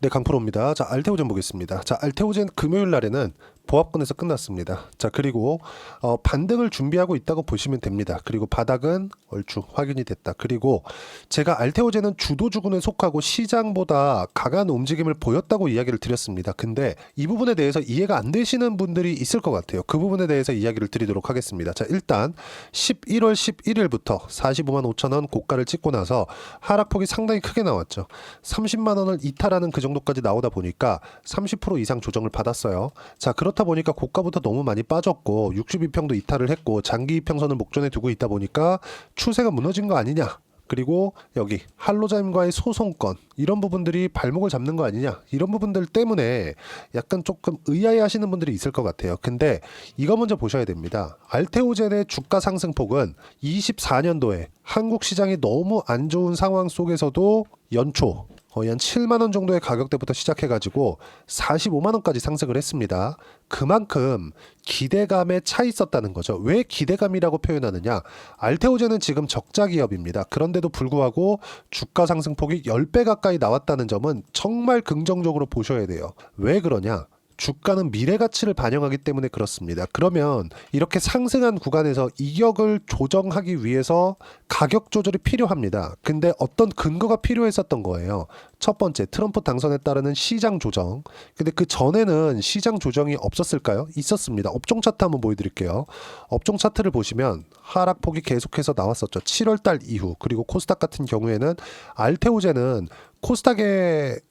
네, 강프로입니다. 자, 알테오젠 보겠습니다. 자, 알테오젠 금요일 날에는 보합권에서 끝났습니다. 자, 그리고 반등을 준비하고 있다고 보시면 됩니다. 그리고 바닥은 얼추 확인이 됐다. 그리고 제가 알테오젠은 주도주군에 속하고 시장보다 강한 움직임을 보였다고 이야기를 드렸습니다. 근데 이 부분에 대해서 이해가 안 되시는 분들이 있을 것 같아요. 그 부분에 대해서 이야기를 드리도록 하겠습니다. 자, 일단 11월 11일부터 45만 5천 원 고가를 찍고 나서 하락폭이 상당히 크게 나왔죠. 30만 원을 이탈하는 그 정도까지 나오다 보니까 30% 이상 조정을 받았어요. 자, 그렇다 보니까 고가부터 너무 많이 빠졌고 62평도 이탈을 했고 장기 이평선을 목전에 두고 있다 보니까 추세가 무너진 거 아니냐. 그리고 여기 할로자임과의 소송권 이런 부분들이 발목을 잡는 거 아니냐, 이런 부분들 때문에 약간 조금 의아해 하시는 분들이 있을 것 같아요. 근데 이거 먼저 보셔야 됩니다. 알테오젠의 주가 상승폭은 24년도에 한국 시장이 너무 안 좋은 상황 속에서도 연초 거의 한 7만 원 정도의 가격대부터 시작해가지고 45만 원까지 상승을 했습니다. 그만큼 기대감에 차 있었다는 거죠. 왜 기대감이라고 표현하느냐? 알테오젠은 지금 적자 기업입니다. 그런데도 불구하고 주가 상승폭이 10배 가까이 나왔다는 점은 정말 긍정적으로 보셔야 돼요. 왜 그러냐? 주가는 미래 가치를 반영하기 때문에 그렇습니다. 그러면 이렇게 상승한 구간에서 이격을 조정하기 위해서 가격 조절이 필요합니다. 근데 어떤 근거가 필요했었던 거예요. 첫 번째, 트럼프 당선에 따르는 시장 조정. 근데 그 전에는 시장 조정이 없었을까요? 있었습니다. 업종 차트 한번 보여드릴게요. 업종 차트를 보시면 하락폭이 계속해서 나왔었죠. 7월 달 이후. 그리고 코스닥 같은 경우에는 알테오젠은 코스닥의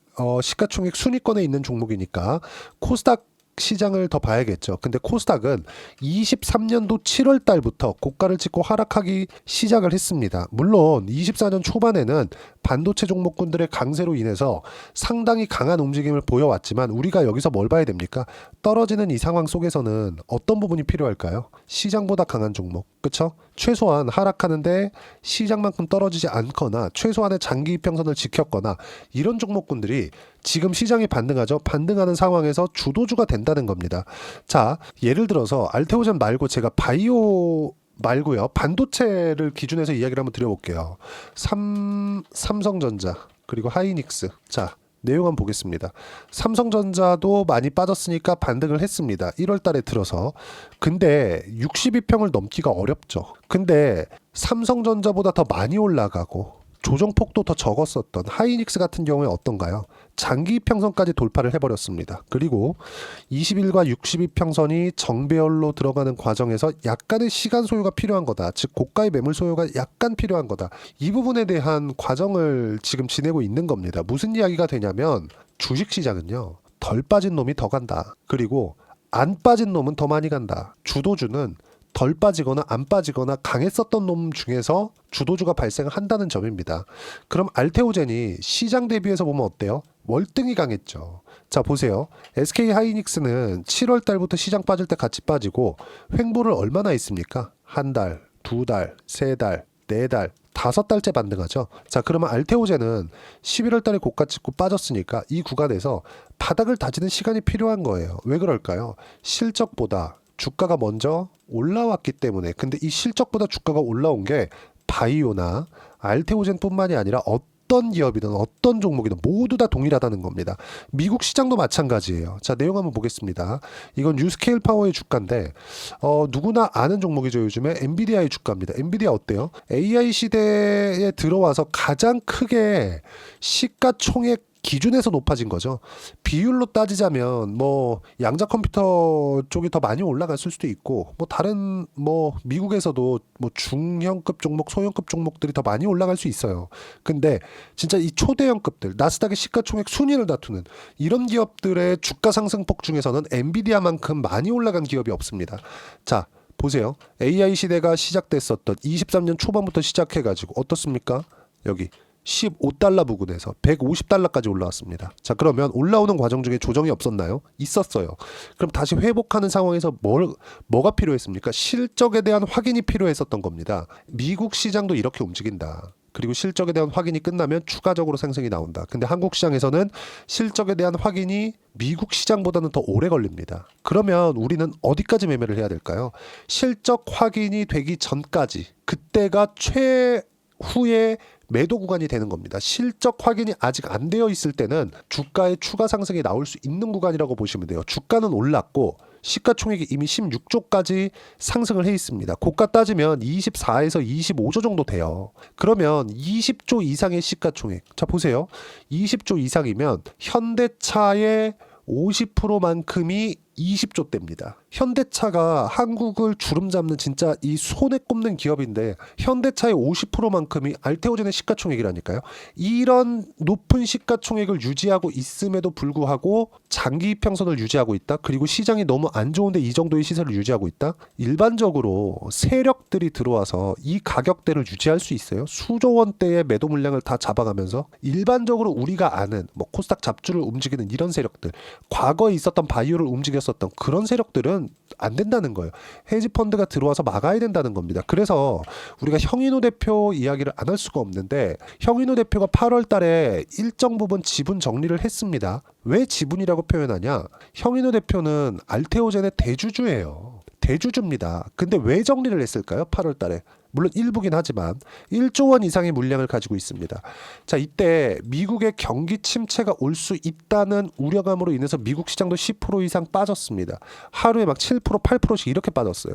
시가총액 순위권에 있는 종목이니까 코스닥 시장을 더 봐야겠죠. 근데 코스닥은 23년도 7월 달부터 고가를 찍고 하락하기 시작을 했습니다. 물론 24년 초반에는 반도체 종목군들의 강세로 인해서 상당히 강한 움직임을 보여왔지만 우리가 여기서 뭘 봐야 됩니까? 떨어지는 이 상황 속에서는 어떤 부분이 필요할까요? 시장보다 강한 종목, 그쵸? 최소한 하락하는데 시장만큼 떨어지지 않거나 최소한의 장기 이평선을 지켰거나 이런 종목군들이 지금 시장이 반등하죠. 반등하는 상황에서 주도주가 된다는 겁니다. 자, 예를 들어서 알테오젠 말고 제가 바이오 말고요, 반도체를 기준해서 이야기를 한번 드려볼게요. 삼성전자 그리고 하이닉스. 자, 내용 한번 보겠습니다. 삼성전자도 많이 빠졌으니까 반등을 했습니다. 1월 달에 들어서. 근데 62평을 넘기가 어렵죠. 근데 삼성전자보다 더 많이 올라가고 조정폭도 더 적었었던 하이닉스 같은 경우에 어떤가요? 장기 이평선까지 돌파를 해버렸습니다. 그리고 21과 62평선이 정배열로 들어가는 과정에서 약간의 시간 소요가 필요한 거다. 즉 고가의 매물 소요가 약간 필요한 거다. 이 부분에 대한 과정을 지금 지내고 있는 겁니다. 무슨 이야기가 되냐면 주식시장은요, 덜 빠진 놈이 더 간다. 그리고 안 빠진 놈은 더 많이 간다. 주도주는 덜 빠지거나 안 빠지거나 강했었던 놈 중에서 주도주가 발생한다는 점입니다. 그럼 알테오젠이 시장 대비해서 보면 어때요? 월등히 강했죠. 자, 보세요. SK 하이닉스는 7월 달부터 시장 빠질 때 같이 빠지고 횡보를 얼마나 했습니까? 한 달, 두 달, 세 달, 네 달, 5달째 반등하죠. 자, 그러면 알테오젠은 11월 달에 고가 찍고 빠졌으니까 이 구간에서 바닥을 다지는 시간이 필요한 거예요. 왜 그럴까요? 실적보다 주가가 먼저 올라왔기 때문에. 근데 이 실적보다 주가가 올라온 게 바이오나 알테오젠뿐만이 아니라 어떤 기업이든 어떤 종목이든 모두 다 동일하다는 겁니다. 미국 시장도 마찬가지예요. 자, 내용 한번 보겠습니다. 이건 뉴스케일 파워의 주가인데 누구나 아는 종목이죠. 요즘에 엔비디아의 주가입니다. 엔비디아 어때요? AI 시대에 들어와서 가장 크게 시가총액 기준에서 높아진 거죠. 비율로 따지자면 뭐 양자 컴퓨터 쪽이 더 많이 올라갔을 수도 있고, 뭐 다른 뭐 미국에서도 뭐 중형급 종목, 소형급 종목들이 더 많이 올라갈 수 있어요. 근데 진짜 이 초대형급들, 나스닥의 시가총액 순위를 다투는 이런 기업들의 주가 상승폭 중에서는 엔비디아만큼 많이 올라간 기업이 없습니다. 자, 보세요. AI 시대가 시작됐었던 23년 초반부터 시작해가지고 어떻습니까? 여기 15달러 부근에서 150달러까지 올라왔습니다. 자, 그러면 올라오는 과정 중에 조정이 없었나요? 있었어요. 그럼 다시 회복하는 상황에서 뭐가 필요했습니까? 실적에 대한 확인이 필요했었던 겁니다. 미국 시장도 이렇게 움직인다. 그리고 실적에 대한 확인이 끝나면 추가적으로 상승이 나온다. 근데 한국 시장에서는 실적에 대한 확인이 미국 시장보다는 더 오래 걸립니다. 그러면 우리는 어디까지 매매를 해야 될까요? 실적 확인이 되기 전까지, 그때가 최후의 매도 구간이 되는 겁니다. 실적 확인이 아직 안 되어 있을 때는 주가의 추가 상승이 나올 수 있는 구간이라고 보시면 돼요. 주가는 올랐고 시가총액이 이미 16조까지 상승을 해 있습니다. 고가 따지면 24에서 25조 정도 돼요. 그러면 20조 이상의 시가총액. 자, 보세요. 20조 이상이면 현대차의 50%만큼이 20조대입니다. 현대차가 한국을 주름 잡는 진짜 이 손에 꼽는 기업인데 현대차의 50%만큼이 알테오젠의 시가총액이라니까요. 이런 높은 시가총액을 유지하고 있음에도 불구하고 장기 이평선을 유지하고 있다. 그리고 시장이 너무 안 좋은데 이 정도의 시세를 유지하고 있다. 일반적으로 세력들이 들어와서 이 가격대를 유지할 수 있어요. 수조 원대의 매도 물량을 다 잡아가면서 일반적으로 우리가 아는 뭐 코스닥 잡주를 움직이는 이런 세력들, 과거에 있었던 바이오를 움직였었던 그런 세력들은 안 된다는 거예요. 헤지펀드가 들어와서 막아야 된다는 겁니다. 그래서 우리가 형인호 대표 이야기를 안 할 수가 없는데 형인호 대표가 8월 달에 일정 부분 지분 정리를 했습니다. 왜 지분이라고 표현하냐? 형인호 대표는 알테오젠의 대주주예요. 대주주입니다. 근데 왜 정리를 했을까요? 8월 달에. 물론 일부긴 하지만 1조 원 이상의 물량을 가지고 있습니다. 자, 이때 미국의 경기 침체가 올 수 있다는 우려감으로 인해서 미국 시장도 10% 이상 빠졌습니다. 하루에 막 7%, 8%씩 이렇게 빠졌어요.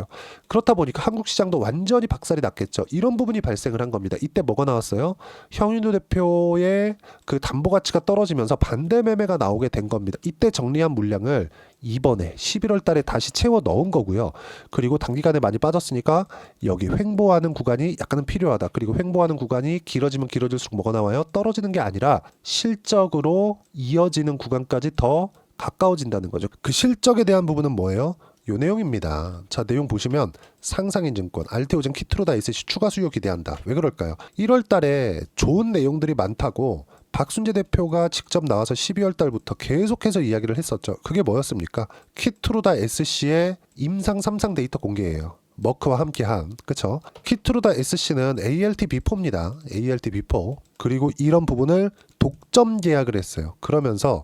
그렇다 보니까 한국 시장도 완전히 박살이 났겠죠. 이런 부분이 발생을 한 겁니다. 이때 뭐가 나왔어요? 형인호 대표의 그 담보 가치가 떨어지면서 반대 매매가 나오게 된 겁니다. 이때 정리한 물량을 이번에 11월 달에 다시 채워 넣은 거고요. 그리고 단기간에 많이 빠졌으니까 여기 횡보하는 구간이 약간은 필요하다. 그리고 횡보하는 구간이 길어지면 길어질수록 뭐가 나와요? 떨어지는 게 아니라 실적으로 이어지는 구간까지 더 가까워진다는 거죠. 그 실적에 대한 부분은 뭐예요? 요 내용입니다. 자, 내용 보시면 상상인증권, 알테오젠, 키트로다 SC 추가 수요 기대한다. 왜 그럴까요? 1월 달에 좋은 내용들이 많다고 박순재 대표가 직접 나와서 12월 달부터 계속해서 이야기를 했었죠. 그게 뭐였습니까? 키트로다 SC의 임상 3상 데이터 공개예요. 머크와 함께한, 그쵸? 키트로다 SC는 ALT-B4입니다. ALT-B4. 그리고 이런 부분을 독점 계약을 했어요. 그러면서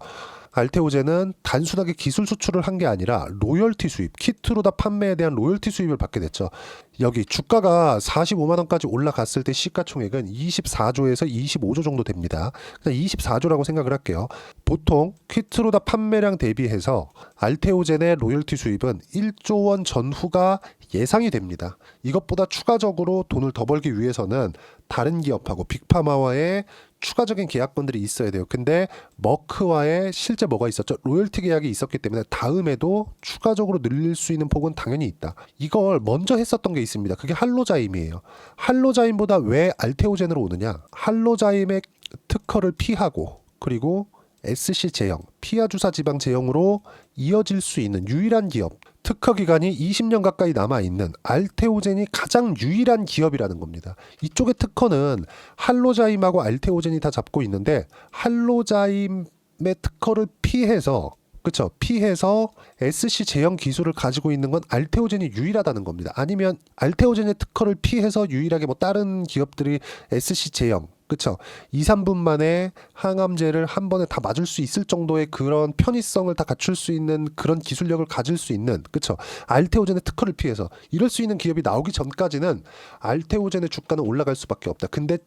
알테오젠은 단순하게 기술 수출을 한 게 아니라 로열티 수입, 키트로다 판매에 대한 로열티 수입을 받게 됐죠. 여기 주가가 45만 원까지 올라갔을 때 시가총액은 24조에서 25조 정도 됩니다. 그냥 24조라고 생각을 할게요. 보통 키트로다 판매량 대비해서 알테오젠의 로열티 수입은 1조 원 전후가 예상이 됩니다. 이것보다 추가적으로 돈을 더 벌기 위해서는 다른 기업하고 빅파마와의 추가적인 계약권들이 있어야 돼요. 근데 머크와의 실제 뭐가 있었죠? 로열티 계약이 있었기 때문에 다음에도 추가적으로 늘릴 수 있는 폭은 당연히 있다. 이걸 먼저 했었던 게 있습니다. 그게 할로자임이에요. 할로자임보다 왜 알테오젠으로 오느냐? 할로자임의 특허를 피하고 그리고 SC 제형, 피하 주사 지방 제형으로 이어질 수 있는 유일한 기업, 특허 기간이 20년 가까이 남아있는 알테오젠이 가장 유일한 기업이라는 겁니다. 이쪽의 특허는 할로자임하고 알테오젠이 다 잡고 있는데 할로자임의 특허를 피해서 그쵸? 피해서 SC 제형 기술을 가지고 있는 건 알테오젠이 유일하다는 겁니다. 아니면 알테오젠의 특허를 피해서 유일하게 뭐 다른 기업들이 SC 제형 그쵸? 2, 3분 만에 항암제를 한 번에 다 맞을 수 있을 정도의 그런 편의성을 다 갖출 수 있는 그런 기술력을 가질 수 있는 그쵸? 알테오젠의 특허를 피해서 이럴 수 있는 기업이 나오기 전까지는 알테오젠의 주가는 올라갈 수밖에 없다. 근데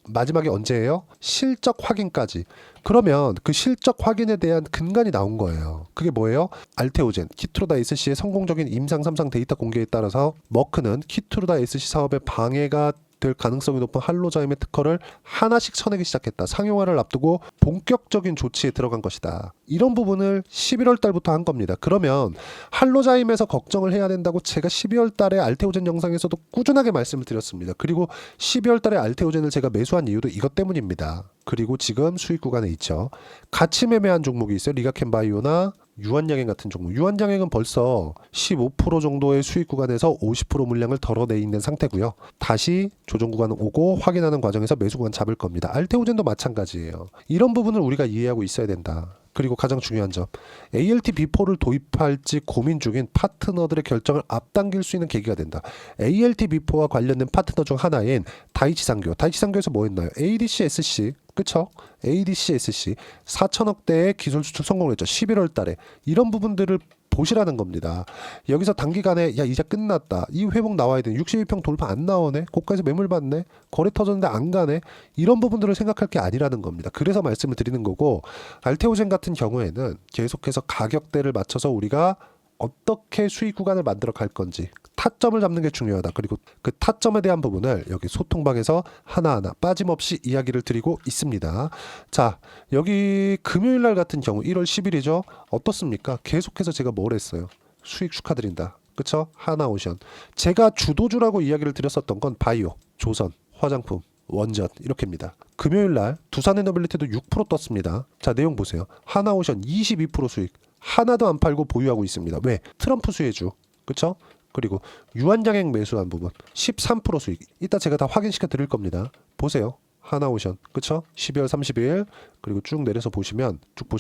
마지막에 언제예요? 실적 확인까지. 그러면 그 실적 확인에 대한 근간이 나온 거예요. 그게 뭐예요? 알테오젠, 키트로다 SC의 성공적인 임상 3상 데이터 공개에 따라서 머크는 키트로다 SC 사업에 방해가 될 가능성이 높은 할로자임의 특허를 하나씩 쳐내기 시작했다. 상용화를 앞두고 본격적인 조치에 들어간 것이다. 이런 부분을 11월 달부터 한 겁니다. 그러면 할로자임에서 걱정을 해야 된다고 제가 12월 달에 알테오젠 영상에서도 꾸준하게 말씀을 드렸습니다. 그리고 12월 달에 알테오젠을 제가 매수한 이유도 이것 때문입니다. 그리고 지금 수익 구간에 있죠. 같이 매매한 종목이 있어요. 리가켄바이오나 유한양행 같은 종목. 유한양행은 벌써 15% 정도의 수익 구간에서 50% 물량을 덜어내 있는 상태고요. 다시 조정 구간 오고 확인하는 과정에서 매수 구간 잡을 겁니다. 알테오젠도 마찬가지예요. 이런 부분을 우리가 이해하고 있어야 된다. 그리고 가장 중요한 점, ALT-B4를 도입할지 고민 중인 파트너들의 결정을 앞당길 수 있는 계기가 된다. ALT-B4와 관련된 파트너 중 하나인 다이치상교. 다이치상교에서 뭐 했나요? ADC, SC 그쵸? ADCSC 4천억대의 기술 수출 성공을 했죠. 11월 달에. 이런 부분들을 보시라는 겁니다. 여기서 단기간에 야 이제 끝났다. 이 회복 나와야 돼. 62평 돌파 안 나오네. 고가에서 매물 받네. 거래 터졌는데 안 가네. 이런 부분들을 생각할 게 아니라는 겁니다. 그래서 말씀을 드리는 거고 알테오젠 같은 경우에는 계속해서 가격대를 맞춰서 우리가 어떻게 수익 구간을 만들어 갈 건지 타점을 잡는 게 중요하다. 그리고 그 타점에 대한 부분을 여기 소통방에서 하나하나 빠짐없이 이야기를 드리고 있습니다. 자, 여기 금요일 날 같은 경우 1월 10일이죠. 어떻습니까? 계속해서 제가 뭘 했어요? 수익 축하드린다. 그쵸? 하나오션. 제가 주도주라고 이야기를 드렸었던 건 바이오, 조선, 화장품, 원전 이렇게입니다. 금요일 날 두산에너빌리티도 6% 떴습니다. 자, 내용 보세요. 하나오션 22% 수익. 하나도 안 팔고 보유하고 있습니다. 왜? 트럼프 수혜주. 그쵸? 그리고 유한양행 매수한 부분 13% 수익. 이따 제가 다 확인시켜 드릴 겁니다. 보세요. 하나오션. 그쵸? 12월 30일. 그리고 쭉 내려서 보시면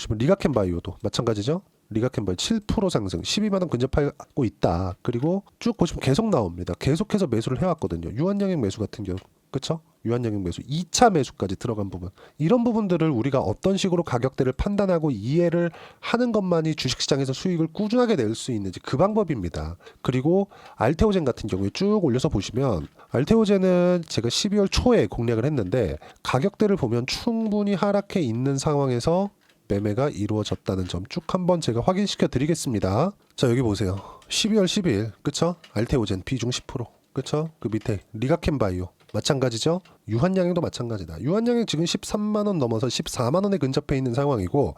리가켄바이오도 마찬가지죠. 리가켄바이오 7% 상승 12만원 근접하고 있다. 그리고 쭉 보시면 계속 나옵니다. 계속해서 매수를 해왔거든요. 유한양행 매수 같은 경우. 그쵸? 유한양행 매수 2차 매수까지 들어간 부분, 이런 부분들을 우리가 어떤 식으로 가격대를 판단하고 이해를 하는 것만이 주식시장에서 수익을 꾸준하게 낼 수 있는지 그 방법입니다. 그리고 알테오젠 같은 경우에 쭉 올려서 보시면 알테오젠은 제가 12월 초에 공략을 했는데 가격대를 보면 충분히 하락해 있는 상황에서 매매가 이루어졌다는 점 쭉 한번 제가 확인시켜 드리겠습니다. 자, 여기 보세요. 12월 10일 그쵸? 알테오젠 비중 10%, 그쵸? 그 밑에 리가켄바이오 마찬가지죠. 유한양행도 마찬가지다. 유한양행 지금 13만원 넘어서 14만원에 근접해 있는 상황이고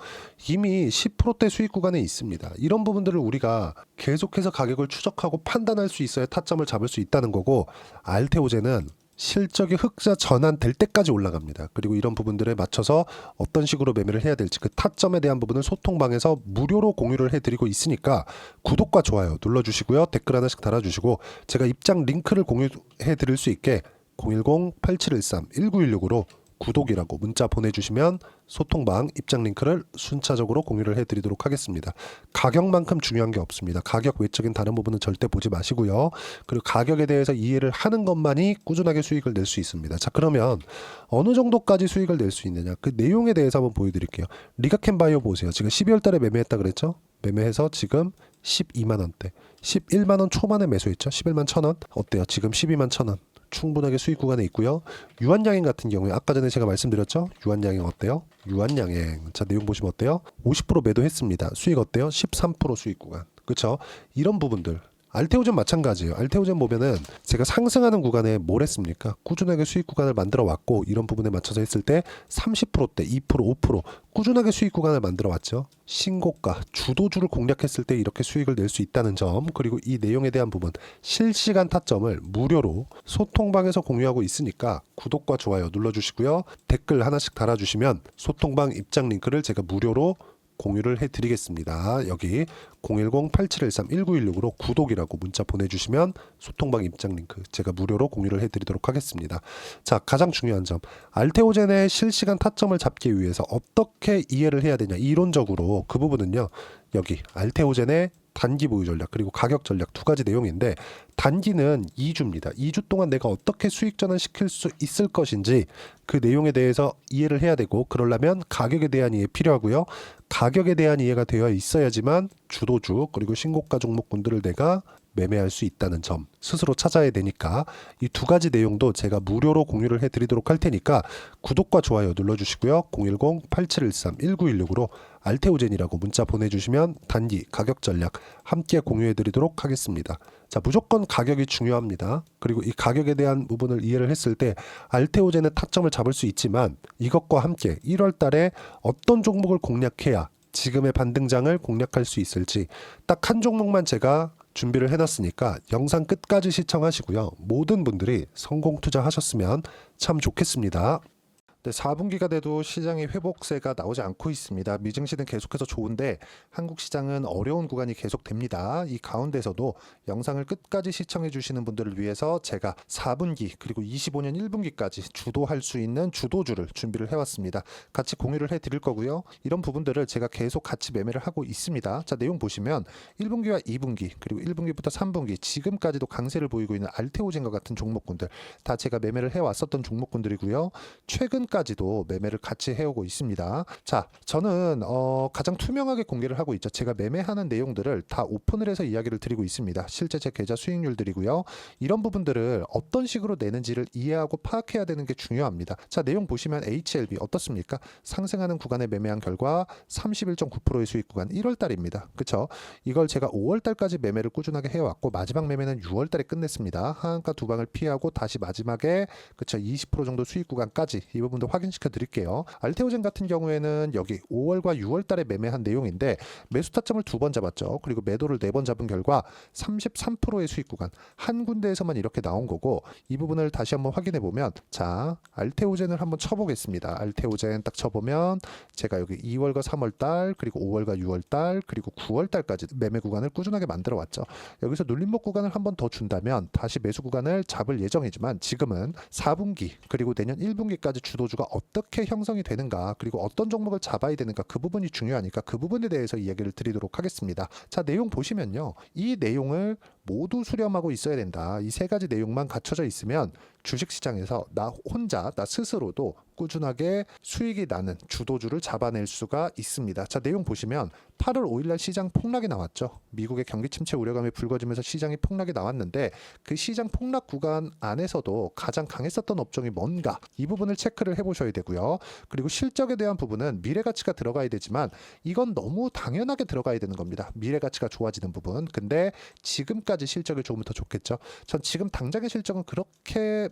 이미 10%대 수익 구간에 있습니다. 이런 부분들을 우리가 계속해서 가격을 추적하고 판단할 수 있어야 타점을 잡을 수 있다는 거고, 알테오젠은 실적이 흑자 전환될 때까지 올라갑니다. 그리고 이런 부분들에 맞춰서 어떤 식으로 매매를 해야 될지 그 타점에 대한 부분을 소통방에서 무료로 공유를 해드리고 있으니까 구독과 좋아요 눌러주시고요. 댓글 하나씩 달아주시고 제가 입장 링크를 공유해드릴 수 있게 010-8713-1916으로 구독이라고 문자 보내주시면 소통방 입장 링크를 순차적으로 공유를 해드리도록 하겠습니다. 가격만큼 중요한 게 없습니다. 가격 외적인 다른 부분은 절대 보지 마시고요. 그리고 가격에 대해서 이해를 하는 것만이 꾸준하게 수익을 낼 수 있습니다. 자, 그러면 어느 정도까지 수익을 낼 수 있느냐, 그 내용에 대해서 한번 보여드릴게요. 리가켄바이오 보세요. 지금 12월 달에 매매했다 그랬죠? 매매해서 지금 12만원대 11만원 초반에 매수했죠. 11만 1천원. 어때요? 지금 12만 1천원. 충분하게 수익 구간에 있고요. 유한양행 같은 경우에 아까 전에 제가 말씀드렸죠. 유한양행 어때요? 유한양행. 자, 내용 보시면 어때요? 50% 매도했습니다. 수익 어때요? 13% 수익 구간. 그렇죠? 이런 부분들. 알테오젠 마찬가지예요. 알테오젠 보면은 제가 상승하는 구간에 뭘 했습니까? 꾸준하게 수익 구간을 만들어 왔고 이런 부분에 맞춰서 했을 때 30%대 2% 5% 꾸준하게 수익 구간을 만들어 왔죠. 신고가 주도주를 공략했을 때 이렇게 수익을 낼 수 있다는 점, 그리고 이 내용에 대한 부분 실시간 타점을 무료로 소통방에서 공유하고 있으니까 구독과 좋아요 눌러주시고요. 댓글 하나씩 달아주시면 소통방 입장 링크를 제가 무료로 공유를 해드리겠습니다. 여기 010-8713-1916으로 구독이라고 문자 보내주시면 소통방 입장 링크 제가 무료로 공유를 해드리도록 하겠습니다. 자, 가장 중요한 점, 알테오젠의 실시간 타점을 잡기 위해서 어떻게 이해를 해야 되냐, 이론적으로 그 부분은요, 여기 알테오젠의 단기 보유 전략 그리고 가격 전략 두 가지 내용인데, 단기는 2주입니다. 2주 동안 내가 어떻게 수익 전환시킬 수 있을 것인지 그 내용에 대해서 이해를 해야 되고, 그러려면 가격에 대한 이해 필요하고요. 가격에 대한 이해가 되어 있어야지만 주도주 그리고 신고가 종목군들을 내가 매매할 수 있다는 점 스스로 찾아야 되니까 이 두 가지 내용도 제가 무료로 공유를 해드리도록 할 테니까 구독과 좋아요 눌러주시고요. 010-8713-1916으로 알테오젠이라고 문자 보내주시면 단기 가격 전략 함께 공유해드리도록 하겠습니다. 자, 무조건 가격이 중요합니다. 그리고 이 가격에 대한 부분을 이해를 했을 때 알테오젠의 타점을 잡을 수 있지만 이것과 함께 1월 달에 어떤 종목을 공략해야 지금의 반등장을 공략할 수 있을지 딱 한 종목만 제가 준비를 해놨으니까 영상 끝까지 시청하시고요. 모든 분들이 성공 투자하셨으면 참 좋겠습니다. 네, 4분기가 돼도 시장의 회복세가 나오지 않고 있습니다. 미증시는 계속해서 좋은데 한국 시장은 어려운 구간이 계속됩니다. 이 가운데서도 영상을 끝까지 시청해 주시는 분들을 위해서 제가 4분기 그리고 25년 1분기까지 주도할 수 있는 주도주를 준비를 해왔습니다. 같이 공유를 해드릴 거고요. 이런 부분들을 제가 계속 같이 매매를 하고 있습니다. 자, 내용 보시면 1분기와 2분기 그리고 1분기부터 3분기 지금까지도 강세를 보이고 있는 알테오젠과 같은 종목군들 다 제가 매매를 해왔었던 종목군들이고요. 최근 오픈까지도 매매를 같이 해오고 있습니다. 자, 저는 가장 투명하게 공개를 하고 있죠. 제가 매매하는 내용들을 다 오픈을 해서 이야기를 드리고 있습니다. 실제 제 계좌 수익률들이고요. 이런 부분들을 어떤 식으로 내는지를 이해하고 파악해야 되는 게 중요합니다. 자, 내용 보시면 HLB 어떻습니까? 상승하는 구간에 매매한 결과 31.9%의 수익 구간 1월 달입니다. 그쵸? 이걸 제가 5월 달까지 매매를 꾸준하게 해왔고 마지막 매매는 6월 달에 끝냈습니다. 하한가 두 방을 피하고 다시 마지막에 그쵸? 20% 정도 수익 구간까지 이 부분도 확인시켜 드릴게요. 알테오젠 같은 경우에는 여기 5월과 6월 달에 매매한 내용인데 매수 타점을 2번 잡았죠. 그리고 매도를 4번 잡은 결과 33%의 수익 구간 한 군데에서만 이렇게 나온 거고 이 부분을 다시 한번 확인해 보면 자 알테오젠을 한번 쳐보겠습니다. 알테오젠 딱 쳐보면 제가 여기 2월과 3월 달 그리고 5월과 6월 달 그리고 9월 달까지 매매 구간을 꾸준하게 만들어 왔죠. 여기서 눌림목 구간을 한번 더 준다면 다시 매수 구간을 잡을 예정이지만 지금은 4분기 그리고 내년 1분기까지 주도주가 어떻게 형성이 되는가 그리고 어떤 종목을 잡아야 되는가 그 부분이 중요하니까 그 부분에 대해서 이야기를 드리도록 하겠습니다. 자, 내용 보시면요. 이 내용을 모두 수렴하고 있어야 된다. 이 세 가지 내용만 갖춰져 있으면 주식시장에서 나 혼자 나 스스로도 꾸준하게 수익이 나는 주도주를 잡아낼 수가 있습니다. 자, 내용 보시면 8월 5일날 시장 폭락이 나왔죠. 미국의 경기 침체 우려감이 불거지면서 시장이 폭락이 나왔는데 그 시장 폭락 구간 안에서도 가장 강했었던 업종이 뭔가 이 부분을 체크를 해보셔야 되고요. 그리고 실적에 대한 부분은 미래 가치가 들어가야 되지만 이건 너무 당연하게 들어가야 되는 겁니다. 미래 가치가 좋아지는 부분. 근데 지금까지 실적이 좋으면 더 좋겠죠. 전 지금 당장의 실적은 그렇게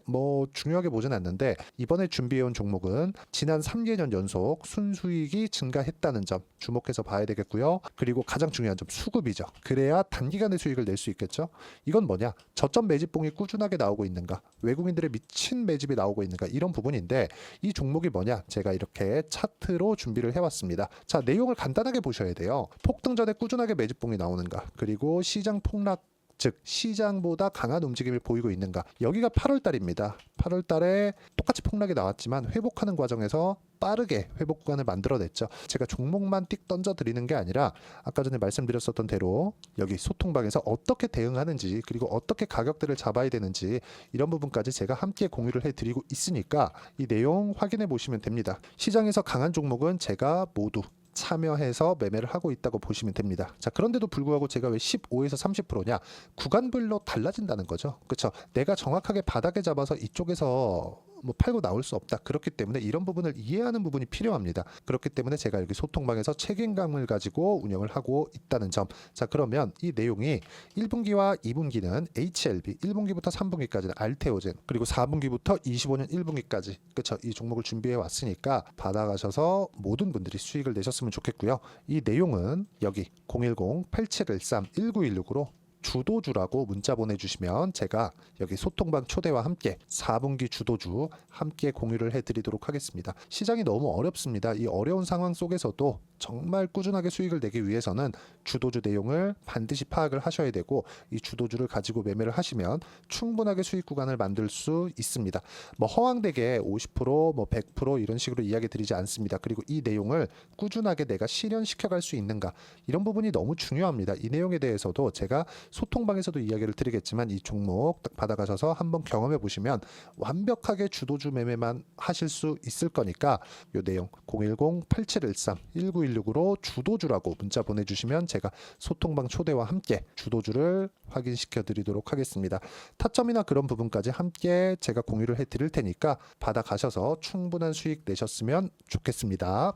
중요하게 보진 않는데 이번에 준비해온 종목은 지난 3개년 연속 순수익이 증가했다는 점 주목해서 봐야 되겠고요. 그리고 가장 중요한 점 수급이죠. 그래야 단기간에 수익을 낼 수 있겠죠. 이건 뭐냐? 저점 매집봉이 꾸준하게 나오고 있는가? 외국인들의 미친 매집이 나오고 있는가? 이런 부분인데 이 종목이 뭐냐? 제가 이렇게 차트로 준비를 해왔습니다. 자, 내용을 간단하게 보셔야 돼요. 폭등 전에 꾸준하게 매집봉이 나오는가? 그리고 시장 폭락 즉 시장보다 강한 움직임을 보이고 있는가. 여기가 8월 달입니다. 8월 달에 똑같이 폭락이 나왔지만 회복하는 과정에서 빠르게 회복 구간을 만들어냈죠. 제가 종목만 띡 던져드리는 게 아니라 아까 전에 말씀드렸었던 대로 여기 소통방에서 어떻게 대응하는지 그리고 어떻게 가격대를 잡아야 되는지 이런 부분까지 제가 함께 공유를 해드리고 있으니까 이 내용 확인해 보시면 됩니다. 시장에서 강한 종목은 제가 모두 참여해서 매매를 하고 있다고 보시면 됩니다. 자, 그런데도 불구하고 제가 왜 15에서 30%냐? 구간별로 달라진다는 거죠. 그렇죠? 내가 정확하게 바닥에 잡아서 이쪽에서 팔고 나올 수 없다. 그렇기 때문에 이런 부분을 이해하는 부분이 필요합니다. 그렇기 때문에 제가 여기 소통방에서 책임감을 가지고 운영을 하고 있다는 점. 자, 그러면 이 내용이 1분기와 2분기는 HLB, 1분기부터 3분기까지는 알테오젠, 그리고 4분기부터 25년 1분기까지 그렇죠? 이 종목을 준비해 왔으니까 받아가셔서 모든 분들이 수익을 내셨으면 좋겠고요. 이 내용은 여기 010-8713-1916으로 주도주라고 문자 보내주시면 제가 여기 소통방 초대와 함께 4분기 주도주 함께 공유를 해드리도록 하겠습니다. 시장이 너무 어렵습니다. 이 어려운 상황 속에서도 정말 꾸준하게 수익을 내기 위해서는 주도주 내용을 반드시 파악을 하셔야 되고 이 주도주를 가지고 매매를 하시면 충분하게 수익 구간을 만들 수 있습니다. 허황되게 50%, 100% 이런 식으로 이야기 드리지 않습니다. 그리고 이 내용을 꾸준하게 내가 실현시켜 갈 수 있는가 이런 부분이 너무 중요합니다. 이 내용에 대해서도 제가 소통방에서도 이야기를 드리겠지만 이 종목 딱 받아가셔서 한번 경험해 보시면 완벽하게 주도주 매매만 하실 수 있을 거니까 이 내용 010-8713-1916으로 주도주라고 문자 보내주시면 제가 소통방 초대와 함께 주도주를 확인시켜 드리도록 하겠습니다. 타점이나 그런 부분까지 함께 제가 공유를 해 드릴 테니까 받아가셔서 충분한 수익 내셨으면 좋겠습니다.